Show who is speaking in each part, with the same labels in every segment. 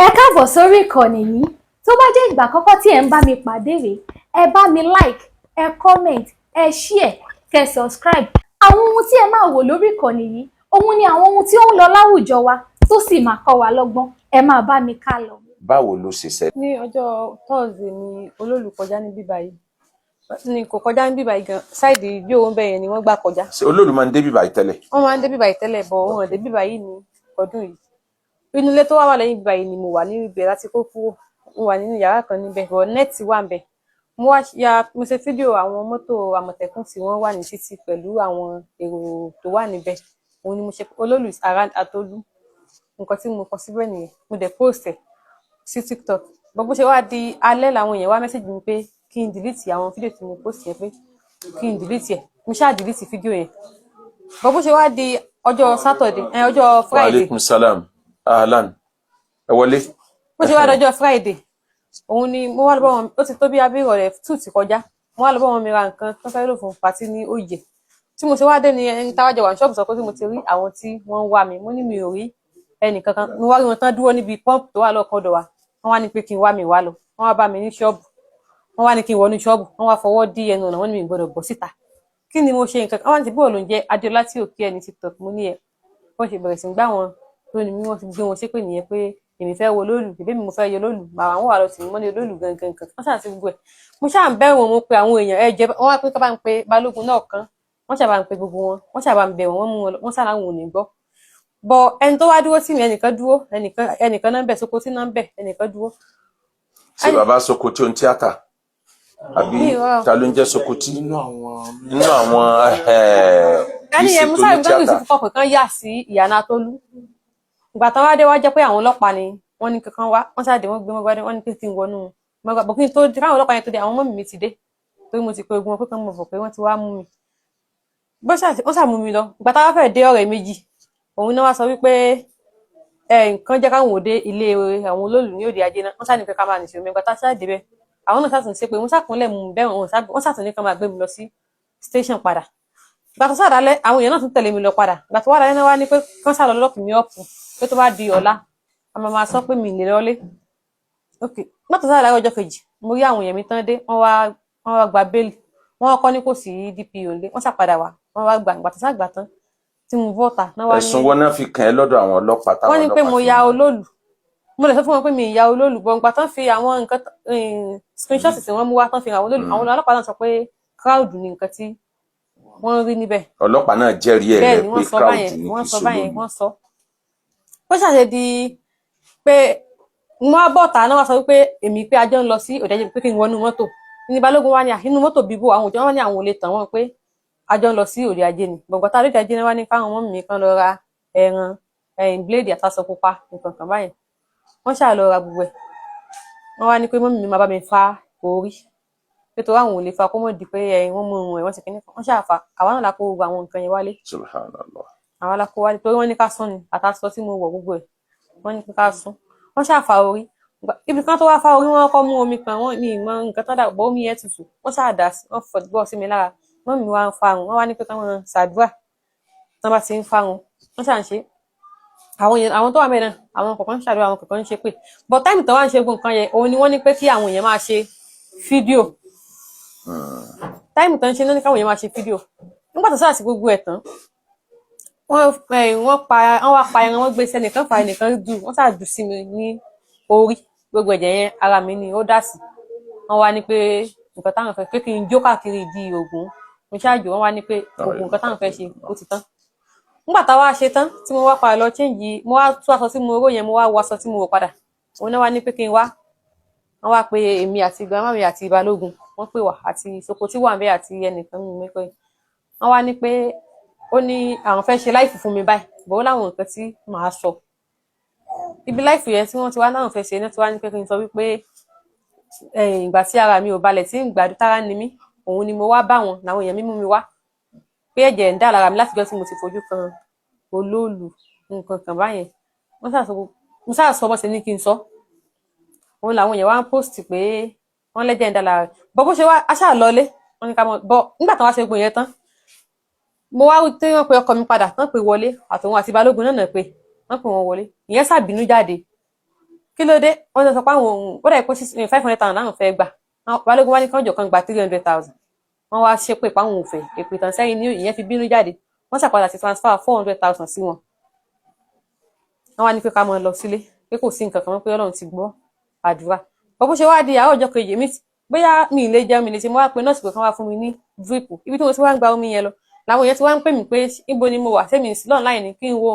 Speaker 1: Ẹ káàbọ̀ sórí ìkànnì yìí. Tó bá jẹ́ ìgbà àkọ́kọ́ tí ẹ ń bá mi pàdé rèé, ẹ bá mi like, ẹ comment, ẹ share, kẹ́ subscribe. Àwọn ohun tí ẹ máa wò lórí ìkànnì yìí, òun ni àwọn ohun tí ó ń lọ láwùjọ wa tó sì máa kọ́ wa lọ́gbọ́n. Ẹ máa bá mi ká lọ.
Speaker 2: Báwo ló ṣe ṣẹlẹ̀?
Speaker 3: Ní ọjọ́ Thursday ni olóòlù kọjá ní bíbá yìí. Ní kò kọjá ní bíbá yìí gan, sáìdì ìjọ òun bẹ́ẹ̀ yẹn ni wọ́n gbà kọjá.
Speaker 2: Ṣé olóòlù máa ń dé bíbá yìí tẹ́lẹ̀?
Speaker 3: Wọ́n máa ń dé bíbá yìí tẹ́lẹ̀ bọ̀ wọ́n dé bíbá yìí ní ọdún yìí. Inú ilé tó wà lẹ́yìn bíbá yìí ni mo wà ní ibẹ̀ láti kó kúrò. Mo wà nínú yàrá kan níbẹ̀, bọ̀ nẹ́ẹ̀tì wà níbẹ̀. Mo ṣe fídíò àwọn mọ́tò Àmọ̀tẹ́kùn tí wọ́n wà ní títì pẹ̀lú àwọn èrò tó wà níbẹ̀. Òun ni mo ṣe olóòlù around Atolu. Nǹkan tí mo kọ síbẹ̀ nìyẹn. Mo dẹ̀ post ẹ̀ sí TikTok. Bó ṣe wá di alẹ́ làwọn èèyàn wá mẹ́sẹ̀jì mi pé kí n delete àwọn fídíò tí mo post yẹn pé kí n delete ẹ̀. Mo ṣáà delete fídíò yẹn. Bó ṣe wá di ọjọ́ Saturday, ọjọ́ Friday.
Speaker 2: Wa alaikum salam. Ahlan. Ẹ wọlé.
Speaker 3: Bó ṣe wá dọjọ́ Friday. Òun ni mo wá lọ bá wọn, ó ti tó bí abírọ̀ rẹ̀ tù ti kọjá. Mo wá lọ bá wọn mi ra nǹkan tó fẹ́ lò fún pàtí ní Oyè. Tí mo ṣe wá dé ni ẹni táwájọ wà ní ṣọ́ọ̀bù sọ pé tí mo ti rí àwọn tí wọ́n ń wá mi. Mo ní mi ò rí ẹnì kankan. Mo wá rí wọn tán dúró níbi pọ́ǹpù tó wà lọ́kàn ọ̀dọ̀ wa. Wọ́n wá ní pé kí n wá mi wá lọ. Wọ́n wá bá mi ní ṣọ́ọ̀bù. Wọ́n wá ní kí n wọnú ṣọ́ọ̀bù. Wọ́n wá fọwọ́ dí ẹnu ọ̀nà. Wọ́n ní mi gbọ́dọ̀ bọ́ síta. Kí ni mo ṣe nǹkan? Wọ́n wá ní ti bóòlù ń jẹ́ Adéọlá tí ò kí ẹni TikTok. Mo ní ẹ̀. Wọ́n ṣe bẹ̀rẹ̀ sí ń gbá wọn lónìí mi, wọ́n ti gbé wọn ṣépè nìyẹn pé èmi fẹ́ wo lóòlù, ìbí mi mo fẹ́ yọ lóòlù, màá wọn wà lọ sí mi mọ́ ní olóòlù gangan kan. Wọ́n ṣàṣì gbogbo ẹ̀. Mo ṣáà ń bẹ̀rù wọn, mo pe àwọn èèyàn ẹ jẹ́ wọ́n wá pé ká bá ń pe Balógun náà kan. Wọ́n ṣàbá ń pe gbogbo wọn. Wọ́n ṣàbá ń bẹ̀ wọ́n mú wọn, wọ́n ṣàlàyé wọn ò ní gbọ́. Bọ̀ ẹni tó wá dúró sí mi, ẹnìkan dúró, ẹnìkan náà ń bẹ̀ Sokoti náà ń bẹ̀, ẹnìkan dúró.
Speaker 2: Ṣé bàbá Sokoti on tíátà? Àbí ta ló ń jẹ́ Sokoti? Nínú àwọn
Speaker 3: ẹni yẹn Musa gbẹ́rù sí fọkàn kan yà sí ìyànà Atolu. Ìgbà tán wá dé wá jẹ́ pé àwọn ọlọ́pàá ni wọ́n ní kankan wá, wọ́n ṣáàdé wọ́n gbé wọn gbádé, wọ́n ní pé kí n wọnú mọ́gbà. Bọ̀ kí n tó dé káwọn ọlọ́pàá yẹn tó dé, àwọn mọ́mì mi ti dé. Torí mo ti pe ogun wọn pé kán mo bọ̀ pé wọ́n ti wá mú mi. Wọ́n ṣàmú mi lọ. Ìgbà táwa fẹ́ dé ọ̀rẹ́ méjì, òun náà wá sọ wípé nǹkan jẹ́ káwọn òde ilé àwọn olóòlù ní òde ajé náà. Wọ́n ṣàní pé ká máa nìṣó mi. Ìgbà tá ṣáàdé bẹ́ẹ̀, àwọn náà ṣàtúnṣe pé wọ́n ṣàkúnlẹ̀ mú bẹ́ẹ̀ wọ́n ṣàtúnṣe kán máa gbé mi lọ sí station padà. Ìgbà tó sàdálẹ̀ àwọn èèyàn náà tún tẹ̀lé mi lọ padà. Ìgbà tó wá lálẹ́ náà wá ní pé kán sá lọ lọ́ọ̀kì mi ọ̀pù pé tó bá di ọ̀la a máa sọ pé mi lè lọlé. Ìgbà tó sàdálẹ̀ ọjọ́ kejì mo rí àwọn èèyàn mi tán dé, wọ́n wá gba bẹ́ẹ̀lì. Wọ́n kọ́ ní kò sí DPO ńlé, wọ́n ṣàpadà wá, wọ́n wá gbà. Ìgbà tó sàgbà tán tí mo bọ́ta náà wá ní.
Speaker 2: Ẹ̀sùn wọn náà fi kàn ẹ́ lọ́dọ̀ àwọn ọlọ́pàá táwọn ọlọ́pàá.
Speaker 3: Wọ́n ní pé mo ya olóòlù. Mo lè sọ fún wọn pé mi ya olóòlù, bọ̀ ìgbà tán fi àwọn nǹkan screenshot tí wọ́n mú wá tán fi àwọn olóòlù. Àwọn ọlọ́pàá náà sọ pé crowd ni nǹkan tí wọ́n rí níbẹ̀.
Speaker 2: Ọlọ́pàá náà jẹ́rìí ẹ̀ pé crowd ni
Speaker 3: wọ́n sọ báyẹn, wọ́n sọ. Ó ṣàṣe di pé mo wá bọ́ta náà wá sọ wípé èmi pé ajọ́ ń lọ sí òde ajé pé kí n wọnú mọ́tò. Ní Balógun wá ní inú mọ́tò bíbó àwọn òjò wọn ní àwọn ò lè tàn wọ́n pé ajọ́ ń lọ sí òde ajé ni. Gbọ̀ngbọ̀n tá lóde ajé náà wá ní káwọn ọmọ mi kan lọ ra ẹran, bíléèdì àtàṣọ pupa nǹkan kan báyẹn. Wọ́n ṣáà lọ ra gbogbo ẹ̀. Wọ́n wá ní pé mọ́mì mi máa bá mi fa orí. Pé torí àwọn ò lè fa kó mọ̀ di pé wọ́n mú ohun ẹ̀ wọ́n ti kíní kan. Wọ́n ṣáà fa àwa náà la kó gbogbo àwọn nǹkan yẹn wálé.
Speaker 2: Subhanallah.
Speaker 3: Àwa la kó wálé torí wọ́n ní ká sún ni àtàṣọ tí mo wọ̀ gbogbo ẹ̀. Wọ́n ní ká sún. Wọ́n ṣáà fa orí. Ibi kan tó wá fa orí wọ́n kọ́ mú omi kan, wọ́n ní ìmọ̀ nǹkan tó dàgbọ́ omi yẹn tutù. Wọ́n ṣáà dà sí, wọ́n fọ̀gbọ́ sí mi lára. Mọ́mì mi wá ń farun. Wọ́n wá ní pé káwọn ṣàdúrà tán bá ti ń farun. Wọ́n ṣáà ń ṣe. Àwọn tó wà mẹ́rin, àwọn kọ̀ọ̀kan ń ṣàdúrà, àwọn kọ̀ọ̀kan ń ṣe pé. But time tó wá ń ṣe gbogbo nǹkan yẹn, òun ni wọ́n ní pé kí àwọn èèyàn máa ṣe fídíò. Time tó ń ṣe náà ní káwọn èèyàn máa ṣe fídíò. Nígbà tó sáà sí gbogbo ẹ̀ tán, wọ́n wá pa ẹran, wọ́n gbé sẹ́nìkan fa ẹnìkan dù, wọ́n sáà dù sí mi ní orí. Gbogbo ẹ̀jẹ̀ yẹn ara mi ni ó dà sí. Wọ́n wá ní pé nǹkan táwọn fẹ́ pé kí n jó káàkiri di Ògún. Mo ṣáàjò wọ́n wá ní pé gbogbo nǹkan táwọn fẹ́ ṣe ó ti tán. Nígbà táwa ṣe tán tí mo wá padà lọ change, mo wá tú aṣọ tí mo ró yẹn, mo wá wọ aṣọ tí mo wọ̀ padà. Òun náà wá ní pé kí n wá. Wọ́n wá pé èmi àti grandma mi àti Balógun, wọ́n pè wá àti Sokoti wà ńbẹ̀ àti ẹnìkan mi pé. Wọ́n wá ní pé ó ní àwọn fẹ́ ṣe láìfù fún mi báyìí. Bọ̀ ó láwọn nǹkan tí màá sọ. Ibi láìfù yẹn tí wọ́n ti wá náà fẹ́ ṣe náà ti wá ní pé kí n sọ wípé ìgbà tí ara mi ò balẹ̀ tí ń gbádùn tára ni mí, òun ni mo wá bá wọn làwọn èèyàn mi mú mi wá. Pé ẹ̀jẹ̀ ń dà lára mi láti jọ́ tí mo ti fojú kan olóòlù nǹkan kan báyẹn. Mo sáà sọ bó ṣe ní kí n sọ. Òun làwọn èèyàn wá ń post pé wọ́n lẹ́jẹ̀ ń dà lára rẹ̀. Bọ̀ bó ṣe wá aṣáà lọlé, wọ́n ní ká mọ̀. Bọ̀ nígbà tí wọ́n wá ṣe gbogbo yẹn tán, mo wá tí wọ́n pe ọkọ mi padà, wọ́n pe wọlé àtòun àti Balógun náà pé wọ́n pe wọn wọlé. Ìyẹn ṣàbínú jáde. kí ló dé wọ́n ti sọ pé àwọn òun ó dà pé 500,000 láwọn fẹ́ gbà balógun wá ní kánjọ kan gba 300,000 wọ́n wá ṣépè páwọn ò fẹ́ èpè tán sẹ́yìn ní ìyẹn fi bínú jáde wọ́n ṣàpadà sí transfer 400,000 sí wọn wọ́n wá ní pé ká mọ lọ sílé pé kò sí nǹkan kan mọ́ pé Ọlọ́run ti gbọ́ àdúrà bó ṣe wá di àárọ̀ ọjọ́ kejì mi bóyá mi ì lè jẹun mi lè ṣe mo wá pe nọ́ọ̀sì pé kán wá fún mi ní drip ibi tí mo ti wá ń gba omi yẹn lọ làwọn èèyàn ti wá ń pè mí pé níbo ni mo wà sẹ́mi sí online ni kí n wo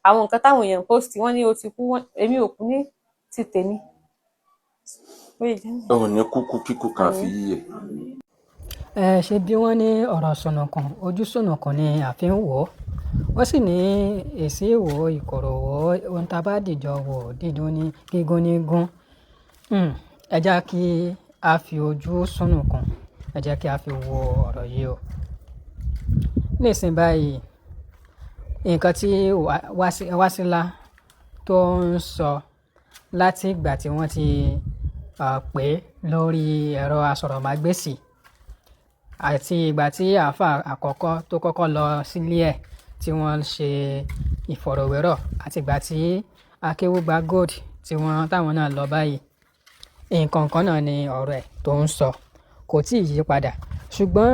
Speaker 3: àwọn nǹkan táwọn èèyàn post wọ́n ní o ti kú èmi ò kú ní ti tèmi.
Speaker 2: òun ní kúkú kíkú kan fi yíyẹ.
Speaker 4: Ṣé bí wọ́n ní ọ̀rọ̀ sùnùkùn ojú sùnùkùn ni àfi ń wò ó wọ́n sì ní èsì ìwò ìkòròwò ohun tá a bá dìjọ wò dídùn ní gígùn ní gún ẹ jẹ́ kí a fi ojú sùnùkùn ẹ jẹ́ kí a fi wo ọ̀rọ̀ yìí o. Nísìnyí báyìí nǹkan tí Wásílà tó ń sọ láti ìgbà tí wọ́n ti pè lórí ẹ̀rọ asọ̀rọ̀mágbèsì àti ìgbà tí àáfàá àkọ́kọ́ tó kọ́kọ́ lọ sílé ẹ̀ tí wọ́n ṣe ìfọ̀rọ̀wérọ̀ àti ìgbà tí Akéwùgbà Gold tí táwọn náà lọ báyìí nǹkan kan náà ni ọ̀rọ̀ ẹ̀ tó ń sọ kò tí ì yí padà ṣùgbọ́n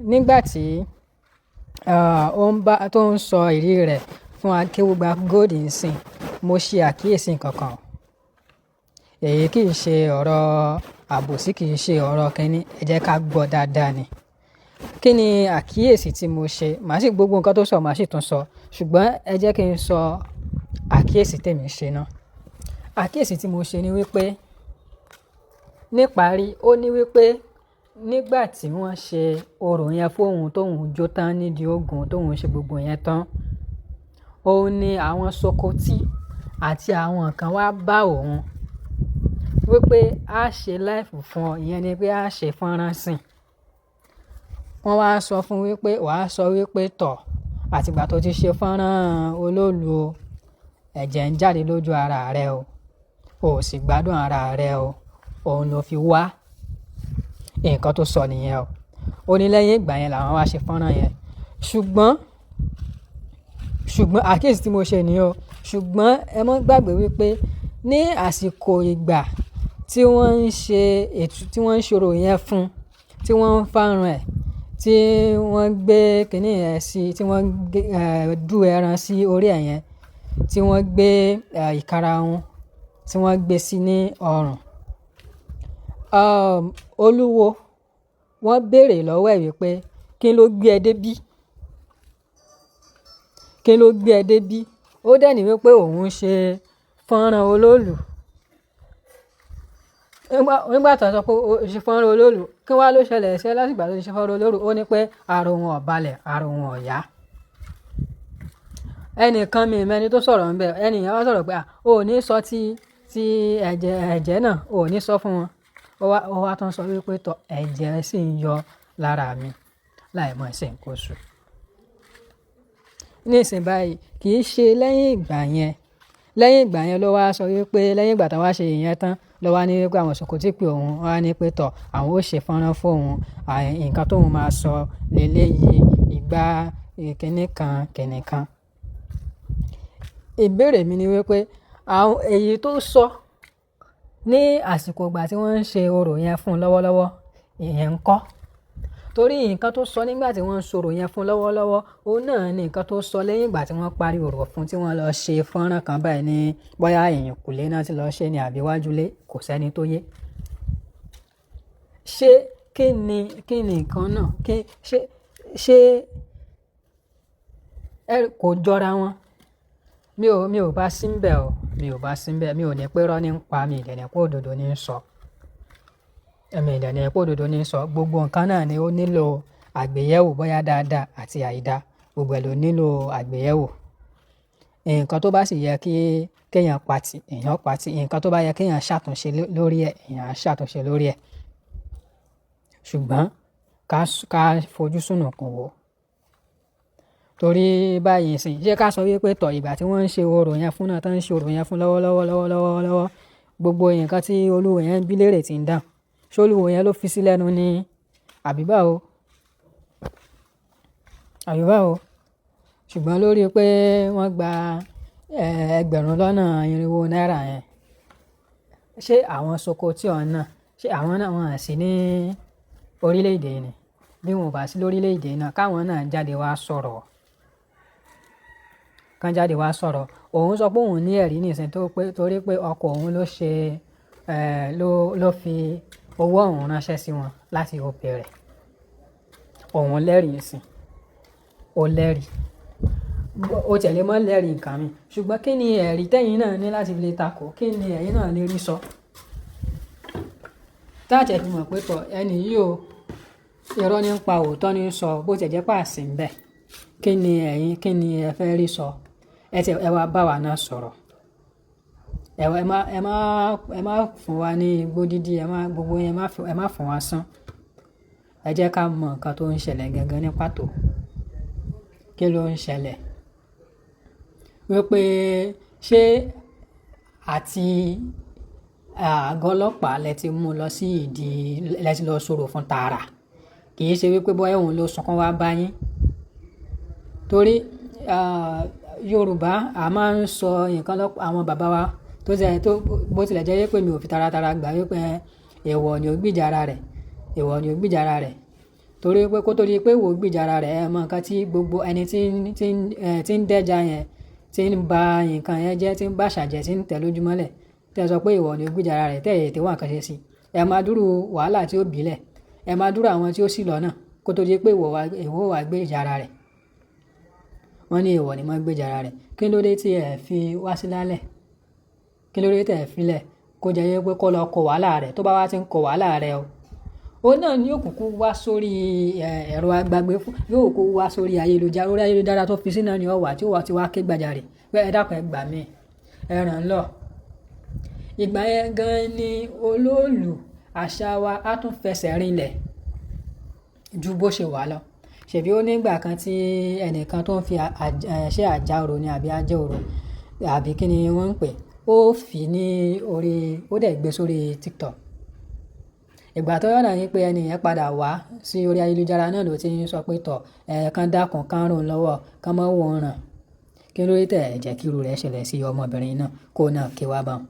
Speaker 4: nígbà tí tó ń sọ ìrírí rẹ̀ fún Akéwùgbà Gold nsìn mo ṣe àkíyèsí nǹkan kan èyí kì í ṣe ọ̀rọ̀ àbòsí kì í ṣe ọ̀rọ̀ kínní ẹ jẹ́ ká gbọ́ dáadáa ni kí ni àkíyèsí tí mo ṣe màá sì gbogbo nǹkan tó sọ màá sì tún sọ ṣùgbọ́n ẹ jẹ́ kí n sọ àkíyèsí tèmi ṣe náà àkíyèsí tí mo ṣe ni wípé níparí ó ní wípé nígbà tí wọ́n ṣe orò yẹn fóun tóun jó tán nídìí ogun tóun ṣe gbogbo yẹn tán òun ni àwọn Sokoti àti àwọn kan wá bá òun wípé a ṣe láìfù fún ọ ìyẹn ni pé a ṣe fọ́nrán sìn wọ́n wá sọ fún wípé wàá sọ wípé tọ̀ àtìgbà tó ti ṣe fọ́nrán olóòlù o ẹ̀jẹ̀ ń jáde lójú ara rẹ o ò sì gbádùn ara rẹ o òun ló fi wá nǹkan tó sọ nìyẹn o ó ní lẹ́yìn ìgbà yẹn làwọn wá ṣe fọ́nrán yẹn ṣùgbọ́n àkíyèsí tí mo ṣe nìyẹn o ṣùgbọ́n ẹ mọ́ gbàgbé wípé ní àsìkò ìgbà tí wọ́n ń ṣe ètò tí wọ́n ń ṣòro yẹn fún tí wọ́n ń fárun ẹ̀ tí wọ́n gbé kìnìún yẹn sí tí wọ́n dú ẹran sí orí ẹ̀ yẹn tí wọ́n gbé ìkarahun tí wọ́n gbé sí ní ọrùn olúwo wọ́n béèrè lọ́wọ́ ẹ̀ wípé kí ló gbé ẹ débí kí ló gbé ẹ débí ó dẹ̀ ní wípé òun ṣe fọ́nrán olóòlù nígbà tó sọ pé ó ṣe fọ́nrán olóòlù kí wá ló ṣẹlẹ̀ ṣe lásìgbà tó ṣe fọ́nrán olóòlù ó ní pé ara òun ò balẹ̀ ara òun ò yá ẹnìkan mi mẹ́ni tó sọ̀rọ̀ ń bẹ̀ ẹnìyàn wá sọ̀rọ̀ pé ó ní sọ ti ẹ̀jẹ̀ náà ó ní sọ fún wọn ó wá tán sọ wípé tọ ẹ̀jẹ̀ sì ń yọ lára mi láì mọ̀ ṣe nǹkan oṣù nísìnyí báyìí kì í ṣe lẹ́yìn ìgbà yẹn ló wá sọ wípé lẹ́yìn ìgbà táwọn wá ṣe ìyẹn tán ló wá ní wípé àwọn Sokoti pé òun wá ní pé tọ àwọn ó ṣe fọ́nrán fóun nǹkan tóun máa sọ lélẹ́yìí ìgbà kìnìún kan ìbéèrè mi ni wípé àwọn èyí tó sọ ní àsìkò ìgbà tí wọ́n ń ṣe orò yẹn fún lọ́wọ́lọ́wọ́ ìyẹn ń kọ́ torí nǹkan tó sọ nígbà tí wọ́n ń ṣorò yẹn fún lọ́wọ́lọ́wọ́ òun náà ni nǹkan tó sọ lẹ́yìn ìgbà tí wọ́n parí orò fún tí wọ́n lọ ṣe fọ́nrán kan báyìí ní bóyá èèyàn kùlé náà ti lọ ṣe ní àbíwájúlé kò sẹ́ni tó yé ṣé kí ni nǹkan náà ṣé kò jọra wọn mi ò bá sí ń bẹ̀ o mi ò ní pé rọ́ ní ń pa mi ìdẹ̀nẹ̀ pé òdodo ní ń sọ ìdẹ̀nẹ̀ pé òdodo ní ń sọ gbogbo nǹkan náà ni ó nílò àgbéyẹ̀wò bóyá dáadáa àti àìdá gbogbo ẹ̀ ló nílò àgbéyẹ̀wò nǹkan tó bá sì yẹ kéèyàn pati èèyàn pati nǹkan tó bá yẹ kéèyàn ṣàtúnṣe lórí ẹ̀ èèyàn ṣàtúnṣe lórí ẹ̀ ṣùgbọ́n ká fojú sùnùkùn wò torí báyìí sì ṣé ká sọ wípé tọ̀ ìgbà tí wọ́n ń ṣe orò yẹn fún náà tán ń ṣe orò yẹn fún lọ́wọ́lọ́wọ́ gbogbo nǹkan tí olúwo yẹn ń bí léèrè ti ń dáhùn ṣé olúwo yẹn ló fi sí lẹ́nu ní àbíbá o ṣùgbọ́n lórí pé wọ́n gba 250,000 yẹn ṣé àwọn Sokoti náà ṣé àwọn náà wọ́n sí ní orílẹ̀-èdè ni bí wọn ò bá sí lórílẹ̀-èdè náà káwọn náà jáde wá sọ̀rọ̀ kan jáde wá sọ̀rọ̀ òun sọ pé òun ní ẹ̀rí nìsín torí pé ọkọ òun ló ṣe ló fi owó òun ránṣẹ́ sí wọn láti òpè rẹ̀ òun lẹ́rìí nìsín ó lẹ́rìí ó tẹ̀lé mọ́ lẹ́rìí nǹkan mi ṣùgbọ́n kí ni ẹ̀rí tẹ́yìn náà ní láti fi lè takò kí ni ẹ̀yin náà lè rí sọ táàtẹ̀ fi mọ̀ pé tọ̀ ẹni yìí o irọ́ ní ń pa òótọ́ ní sọ bó tẹ̀ jẹ́ pàṣẹ ń bẹ̀ kí ni ẹ̀yin kí ni ẹ fẹ́ rí sọ ẹ wá bá wa náà sọ̀rọ̀ ẹ má fún wa ní igbó dídí gbogbo yẹn ẹ má fún wa sán ẹ jẹ́ ká mọ nǹkan tó ń ṣẹlẹ̀ gangan ní pàtó kí ló ń ṣẹlẹ̀ wípé ṣé àti àgọ́ ọlọ́pàá lẹ ti mú lọ sí ìdí lẹ ti lọ sọ̀rọ̀ fún tààrà kì í ṣe wípé bóyá òun ló sunkún wá bá yín torí Yorùbá a máa ń sọ nǹkan lọ́pọ̀ àwọn bàbá wa tó bó tilẹ̀ jẹ́ pé mi ò fi taratara gbà wípé èèwọ̀ ni ó gbìjà ara rẹ̀ èèwọ̀ ni ó gbìjà ara rẹ̀ torí pé kó tó di pé wò ó gbìjà ara rẹ̀ ẹ mọ nǹkan tí gbogbo ẹni tí ń dẹ́ja yẹn tí ń ba nǹkan yẹn jẹ́ tí ń bá ṣàjẹ́ tí ń tẹ̀ lójúmọ́lẹ̀ tẹ́ sọ pé èèwọ̀ ni ó gbìjà ara rẹ̀ tẹ́ èyí tí wọ́n kàn ṣe sí ẹ máa dúró wàhálà tí ó bílẹ̀ ẹ máa dúró àwọn tí ó sì lọ́nà kó tó di pé èèwọ̀ wà gbìjà ara rẹ̀ wọ́n ní èèwọ̀ ni wọ́n gbìjà ara rẹ̀ kí ló dé tí ẹ fi wá sí lálẹ̀ kí ló dé tẹ̀ filẹ̀ kó jẹ́ pé kó lọ kó wàhálà rẹ̀ tó bá wá ti ń kó wàhálà rẹ̀ o ó náà ní òkùnkùn wá sórí ẹ̀rọ agbágbé yóò kó wá sórí ayélujára orí ayélujára tó fi sí náà ní ọ̀wà tí ó wà tí wá ké gbàjarè pé ẹ dákun ẹ gbà mí ẹ ràn lọ ìgbà yẹn gan ni olóòlù àṣà wa á tún fẹsẹ̀ rinlẹ̀ ju bó ṣe wà lọ ṣèbí ó nígbà kan tí ẹnìkan tó ń fi ṣe àjàorò ni àbí ajẹ́orò àbí kí ni wọ́n ń pè ó fi ní orí ó dẹ̀ gbé sórí TikTok ìgbà tó yọ̀nà yín pé ẹni yẹn padà wá sí orí ayélujára náà ló ti ń sọ pé tọ̀ kan dákun kan rùn lọ́wọ́ kan mọ́ wọ́n ràn kí ló dé tẹ̀ jẹ́ kí irú rẹ̀ ṣẹlẹ̀ sí ọmọbìnrin náà kó náà kí wá bá wọn.